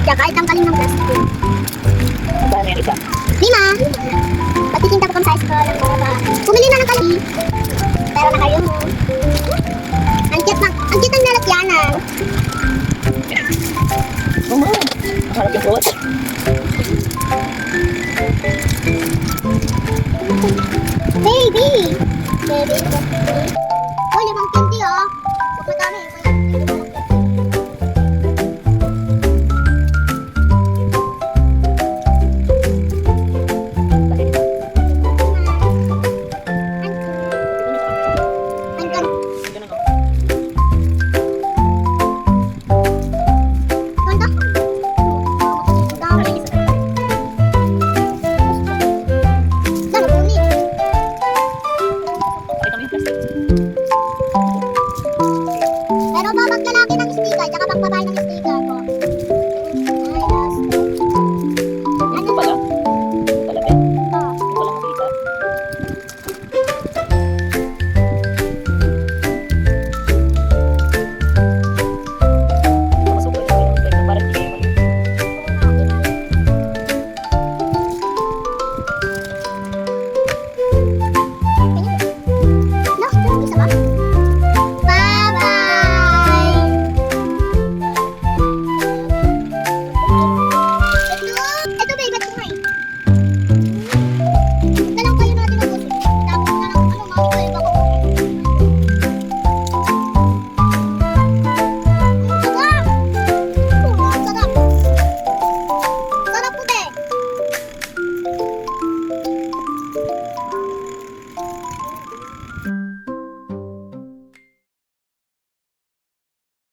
Tsaka kahit tanggalin ng plastic. Saan yan isa? 5. Pagtitinda po kami sa school. Pumili na ng kalaki. Pero na kayo. Ang cute ng lalagyanan. Harap yung fruit. Baby! Baby. Oh, 5 candy oh. Madami. Pero babag lalaki ng sticker, tsaka pang babae ng sticker.